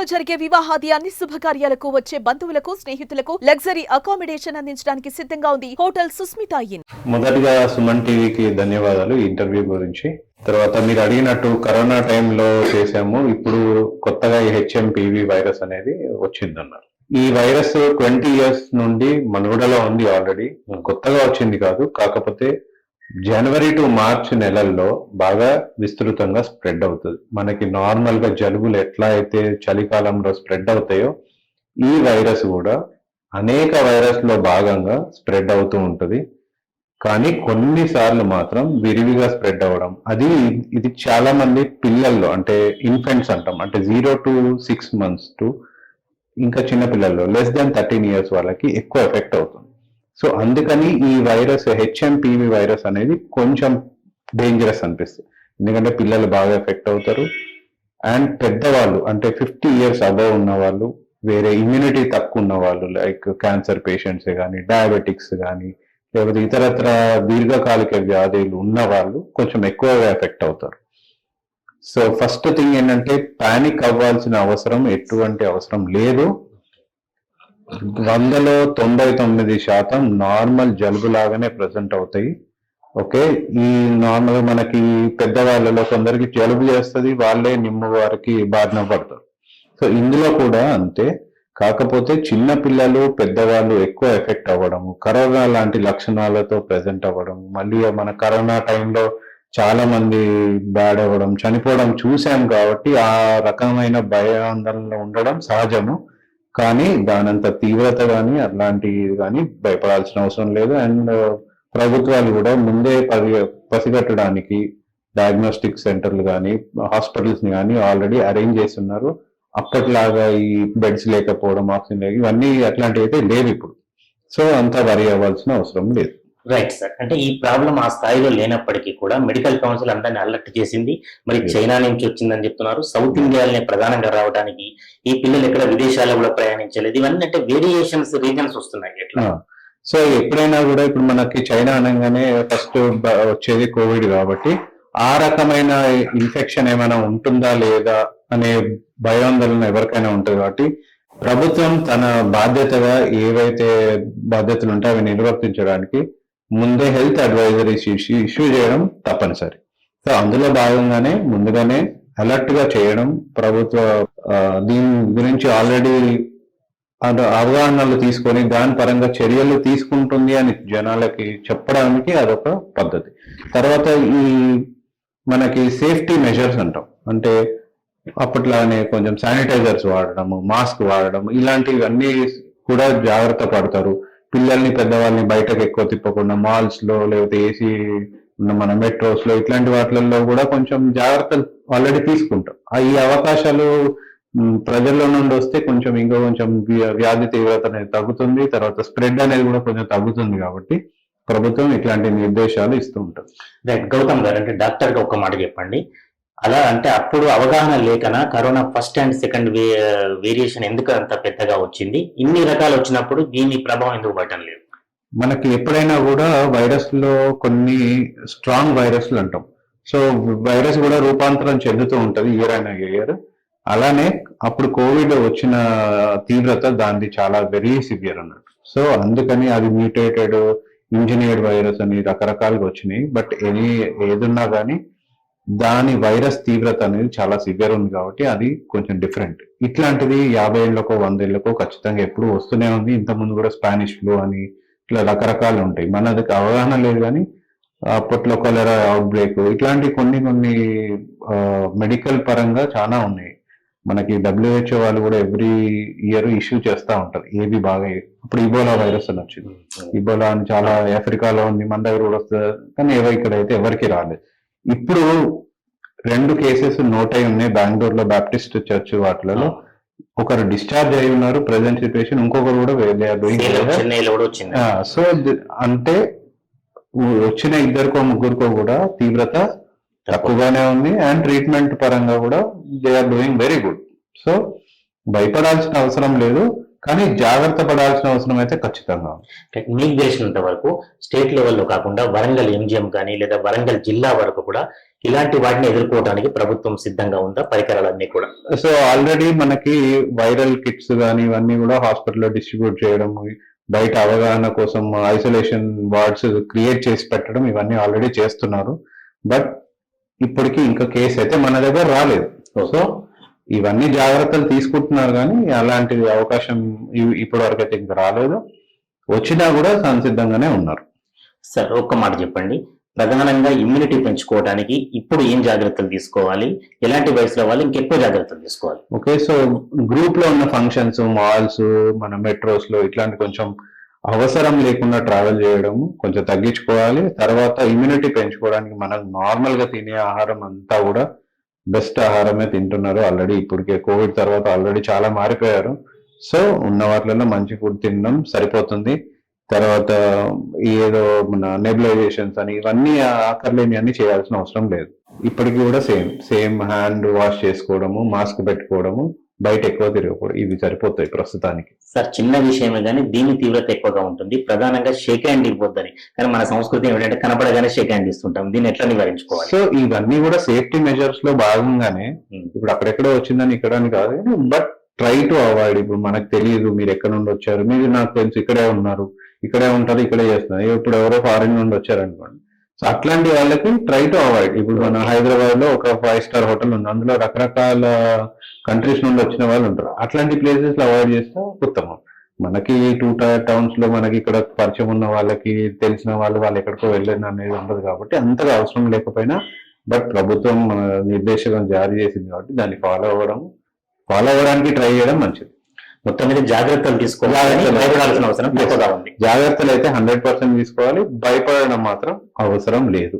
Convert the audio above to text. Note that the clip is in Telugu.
ఇంట్లో జరిగే వివాహాది అన్ని శుభకార్యాలకు వచ్చే బంధువులకు స్నేహితులకు లగ్జరీ అకామిడేషన్ అందించడానికి సిద్ధంగా ఉంది హోటల్ సుస్మితా ఇన్. మొదటిగా సుమన్ టీవీకి ధన్యవాదాలు ఈ ఇంటర్వ్యూ గురించి. తర్వాత మీరు అడిగినట్టు కరోనా టైంలో చేసాము. ఇప్పుడు కొత్తగా ఈ హెచ్ఎంపీవీ వైరస్ అనేది వచ్చిందన్నారు. ఈ వైరస్ 20 years నుండి మనుగడలో ఉంది. ఆల్రెడీ కొత్తగా వచ్చింది కాదు. కాకపోతే జనవరి టు మార్చ్ నెలల్లో బాగా విస్తృతంగా స్ప్రెడ్ అవుతుంది. మనకి నార్మల్ గా జలుబులు ఎట్లా అయితే చలికాలంలో స్ప్రెడ్ అవుతాయో ఈ వైరస్ కూడా అనేక వైరస్ లో భాగంగా స్ప్రెడ్ అవుతూ ఉంటుంది. కానీ కొన్నిసార్లు మాత్రం విరివిగా స్ప్రెడ్ అవ్వడం, ఇది చాలా మంది పిల్లల్లో అంటే ఇన్ఫెంట్స్ అంటాం, అంటే 0 to 6 months టు ఇంకా చిన్న పిల్లల్లో less than 13 years వాళ్ళకి ఎక్కువ ఎఫెక్ట్ అవుతుంది. సో అందుకని ఈ వైరస్ హెచ్ఎంపీవీ వైరస్ అనేది కొంచెం డేంజరస్ అనిపిస్తుంది. ఎందుకంటే పిల్లలు బాగా ఎఫెక్ట్ అవుతారు. అండ్ పెద్దవాళ్ళు అంటే 50 years అబవ్ ఉన్న వాళ్ళు, వేరే ఇమ్యూనిటీ తక్కువ ఉన్న వాళ్ళు లైక్ క్యాన్సర్ పేషెంట్స్ కానీ, డయాబెటిక్స్ కానీ, లేకపోతే ఇతరత్ర దీర్ఘకాలిక వ్యాధులు ఉన్న వాళ్ళు కొంచెం ఎక్కువగా ఎఫెక్ట్ అవుతారు. సో ఫస్ట్ థింగ్ ఏంటంటే పానిక్ అవ్వాల్సిన అవసరం ఎటువంటి అవసరం లేదు. 100లో 99% నార్మల్ జలుబు లాగానే ప్రజెంట్ అవుతాయి. ఓకే, ఈ నార్మల్ మనకి పెద్దవాళ్ళలో కొందరికి జలుబు చేస్తుంది, వాళ్ళే నిమ్ము వారికి బారిన పడతారు. సో ఇందులో కూడా అంతే. కాకపోతే చిన్న పిల్లలు పెద్దవాళ్ళు ఎక్కువ ఎఫెక్ట్ అవ్వడము, కరోనా లాంటి లక్షణాలతో ప్రజెంట్ అవ్వడం, మళ్ళీ మన కరోనా టైంలో చాలా మంది బ్యాడ్ అవ్వడం, చనిపోవడం చూసాం. కాబట్టి ఆ రకమైన భయాందోళనలో ఉండడం సహజము. కానీ దానంత తీవ్రత కానీ అట్లాంటివి కానీ భయపడాల్సిన అవసరం లేదు. అండ్ ప్రభుత్వాలు కూడా ముందే పసిగట్టడానికి డయాగ్నోస్టిక్ సెంటర్లు కానీ హాస్పిటల్స్ ని కానీ ఆల్రెడీ అరేంజ్ చేస్తున్నారు. అప్పట్లాగా ఈ బెడ్స్ లేకపోవడం, ఆక్సిజన్ లేక ఇవన్నీ అట్లాంటివి అయితే లేవు ఇప్పుడు. సో అంతా వరి అవ్వాల్సిన అవసరం లేదు. Right sir. అంటే ఈ ప్రాబ్లం ఆ స్థాయిలో లేనప్పటికీ కూడా మెడికల్ కౌన్సిల్ అందరినీ అలర్ట్ చేసింది. మరి చైనా నుంచి వచ్చిందని చెప్తున్నారు. సౌత్ ఇండియాలోనే ప్రధానంగా రావడానికి, ఈ పిల్లలు ఎక్కడ విదేశాల్లో కూడా ప్రయాణించలేదు. ఇవన్నీ అంటే వేరియేషన్స్, రీజన్స్ వస్తున్నాయి ఎట్లా? సో ఎప్పుడైనా కూడా ఇప్పుడు మనకి చైనా అనగానే ఫస్ట్ వచ్చేది కోవిడ్ కాబట్టి ఆ రకమైన ఇన్ఫెక్షన్ ఏమైనా ఉంటుందా లేదా అనే భయాందోళన ఎవరికైనా ఉంటుంది. కాబట్టి ప్రభుత్వం తన బాధ్యతగా ఏవైతే బాధ్యతలు ఉంటాయో అవి నిర్వర్తించడానికి ముందే హెల్త్ అడ్వైజరీస్ ఇష్యూ చేయడం తప్పనిసరి. సో అందులో భాగంగానే ముందుగానే అలర్ట్ గా చేయడం, ప్రభుత్వ దీని గురించి ఆల్రెడీ అవగాహనలు తీసుకొని దాని పరంగా చర్యలు తీసుకుంటుంది అని జనాలకి చెప్పడానికి అదొక పద్ధతి. తర్వాత ఈ మనకి సేఫ్టీ మెజర్స్ అంటాం, అంటే అప్పట్లానే కొంచెం శానిటైజర్స్ వాడడము, మాస్క్ వాడడం, ఇలాంటివన్నీ కూడా జాగ్రత్త పడతారు. పిల్లల్ని పెద్దవాళ్ళని బయటకు ఎక్కువ తిప్పకుండా మాల్స్ లో లేకపోతే ఏసీ ఉన్న మన మెట్రోస్ లో ఇట్లాంటి వాటిల్లో కూడా కొంచెం జాగ్రత్తలు ఆల్రెడీ తీసుకుంటాం. ఈ అవకాశాలు ప్రజల్లో నుండి వస్తే కొంచెం ఇంకా కొంచెం వ్యాధి తీవ్రత అనేది తగ్గుతుంది. తర్వాత స్ప్రెడ్ అనేది కూడా కొంచెం తగ్గుతుంది. కాబట్టి ప్రభుత్వం ఇట్లాంటి నిర్దేశాలు ఇస్తూ ఉంటుంది. రైట్. గౌతమ్ గారు, అంటే డాక్టర్ గా ఒక మాట చెప్పండి. అలా అంటే అప్పుడు అవగాహన లేకనా corona first and second variation ఎందుకు అంత పెద్దగా వచ్చింది? ఇన్ని రకాలు వచ్చినప్పుడు దీని ప్రభావం ఎందుకు పడటం లేదు? మనకి ఎప్పుడైనా కూడా వైరస్ లో కొన్ని స్ట్రాంగ్ వైరస్లు అంటాం. సో వైరస్ కూడా రూపాంతరం చెందుతూ ఉంటది ఇయర్ అయిన ఇయర్. అలానే అప్పుడు కోవిడ్ వచ్చిన తీవ్రత దాన్ని చాలా వెరీ సివియర్ అన్నట్టు. సో అందుకని అది మ్యూటేటెడ్ ఇంజనీర్డ్ వైరస్ అని రకరకాలుగా వచ్చినాయి. బట్ ఏదున్నా కానీ దాని వైరస్ తీవ్రత అనేది చాలా సివియర్ ఉంది కాబట్టి అది కొంచెం డిఫరెంట్. ఇట్లాంటిది 50 ఏళ్లకో 100 ఏళ్లకో ఖచ్చితంగా ఎప్పుడు వస్తూనే ఉంది. ఇంతకుముందు కూడా స్పానిష్ ఫ్లూ అని ఇట్లా రకరకాలు ఉంటాయి. మనది అవగాహన లేదు కానీ అప్పట్లో కొలెరా అవుట్ బ్రేక్ ఇట్లాంటి కొన్ని మెడికల్ పరంగా చాలా ఉన్నాయి. మనకి WHO వాళ్ళు కూడా ఎవ్రీ ఇయర్ ఇష్యూ చేస్తూ ఉంటారు ఏవి బాగా. ఇప్పుడు ఇబోలా వైరస్ అని వచ్చింది. ఇబోలా అని చాలా ఆఫ్రికాలో ఉంది, మన దగ్గర కూడా వస్తుంది. కానీ ఇక్కడైతే ఎవరికి రాలేదు. ఇప్పుడు 2 కేసెస్ నోట్ అయి ఉన్నాయి బెంగళూరులో, బాప్టిస్ట్ చర్చ్ వాటిలలో. ఒకరు డిశ్చార్జ్ అయి ఉన్నారు ప్రెసెంట్ సిచ్యువేషన్, ఇంకొకరు కూడా సో అంటే వచ్చిన 2కో 3కో కూడా తీవ్రత తక్కువగానే ఉంది. అండ్ ట్రీట్మెంట్ పరంగా కూడా they are doing very good. So భయపడాల్సిన అవసరం లేదు, కానీ జాగ్రత్త పడాల్సిన అవసరం అయితే ఖచ్చితంగా ఉంది. మీకు తెలిసినంత వరకు స్టేట్ లెవెల్లో కాకుండా వరంగల్ ఎంజిఎం కానీ లేదా వరంగల్ జిల్లా వరకు కూడా ఇలాంటి వాటిని ఎదుర్కోవడానికి ప్రభుత్వం సిద్ధంగా ఉందా, పరికరాలన్నీ కూడా? సో ఆల్రెడీ మనకి వైరల్ కిట్స్ కానీ ఇవన్నీ కూడా హాస్పిటల్లో డిస్ట్రిబ్యూట్ చేయడం, బయట అవగాహన కోసం ఐసోలేషన్ వార్డ్స్ క్రియేట్ చేసి పెట్టడం, ఇవన్నీ ఆల్రెడీ చేస్తున్నారు. బట్ ఇప్పటికీ ఇంకా కేసు అయితే మన దగ్గర రాలేదు. సో ఇవన్నీ జాగ్రత్తలు తీసుకుంటున్నారు, కానీ అలాంటి అవకాశం ఇప్పటి వరకు అయితే ఇంకా రాలేదు. వచ్చినా కూడా సంసిద్ధంగానే ఉన్నారు. సార్, ఒక్క మాట చెప్పండి, ప్రధానంగా ఇమ్యూనిటీ పెంచుకోవడానికి ఇప్పుడు ఏం జాగ్రత్తలు తీసుకోవాలి, ఎలాంటి వయసులో వాళ్ళు ఇంకెక్కువ జాగ్రత్తలు తీసుకోవాలి? ఓకే, సో గ్రూప్ లో ఉన్న ఫంక్షన్స్, మాల్స్, మన మెట్రోస్ లో ఇట్లాంటి కొంచెం అవసరం లేకుండా ట్రావెల్ చేయడం కొంచెం తగ్గించుకోవాలి. తర్వాత ఇమ్యూనిటీ పెంచుకోవడానికి మనం నార్మల్ గా తినే ఆహారం అంతా కూడా బెస్ట్ ఆహారమే తింటున్నారు ఆల్రెడీ. ఇప్పటికే కోవిడ్ తర్వాత ఆల్రెడీ చాలా మారిపోయారు. సో ఉన్న వాటిలో మంచి ఫుడ్ తినడం సరిపోతుంది. తర్వాత ఏదో మన నెబులైజేషన్స్ అని ఇవన్నీ ఆకర్లేని అన్ని చేయాల్సిన అవసరం లేదు. ఇప్పటికి కూడా సేమ్ హ్యాండ్ వాష్ చేసుకోవడము, మాస్క్ పెట్టుకోవడము, బయట ఎక్కువ తిరగకూడదు, ఇవి సరిపోతాయి ప్రస్తుతానికి. సార్, చిన్న విషయమే కానీ దీని తీవ్రత ఎక్కువగా ఉంటుంది. ప్రధానంగా షేక్ హ్యాండ్ ఇవ్వద్దని, కానీ మన సంస్కృతి ఏమిటంటే కనపడగానే షేక్ హ్యాండ్ ఇస్తుంటాం. దీన్ని ఎట్లా నివారించుకోవాలి? సో ఇవన్నీ కూడా సేఫ్టీ మెజర్స్ లో భాగంగానే, ఇప్పుడు అక్కడెక్కడో వచ్చిందని ఇక్కడ అని కాదు, బట్ ట్రై టు అవాయిడ్. ఇప్పుడు మనకు తెలియదు మీరు ఎక్కడ నుండి వచ్చారు, మీరు నాకు తెలుసు ఇక్కడే ఉన్నారు, ఇక్కడే ఉంటారు, ఇక్కడే చేస్తున్నారు. ఇప్పుడు ఎవరో ఫారిన్ నుండి వచ్చారనుకోండి, సో అట్లాంటి వాళ్ళకి ట్రై టు అవాయిడ్. ఇప్పుడు మన హైదరాబాద్ లో ఒక 5 స్టార్ హోటల్ ఉంది, అందులో రకరకాల కంట్రీస్ నుండి వచ్చిన వాళ్ళు ఉంటారు. అట్లాంటి ప్లేసెస్ లో అవాయిడ్ చేస్తే ఉత్తమం. మనకి 2 టైర్ టౌన్స్ లో మనకి ఇక్కడ పరిచయం ఉన్న వాళ్ళకి తెలిసిన వాళ్ళు ఎక్కడికో వెళ్ళిన అనేది ఉండదు కాబట్టి అంతగా అవసరం లేకపోయినా, బట్ ప్రభుత్వం నిర్దేశకం జారీ చేసింది కాబట్టి దాన్ని ఫాలో అవ్వడానికి ట్రై చేయడం మంచిది. మొత్తం మీద జాగ్రత్తలు తీసుకోవాలి, భయపడాల్సిన అవసరం ఎక్కువగా ఉంది. జాగ్రత్తలు అయితే 100% తీసుకోవాలి, భయపడడం మాత్రం అవసరం లేదు.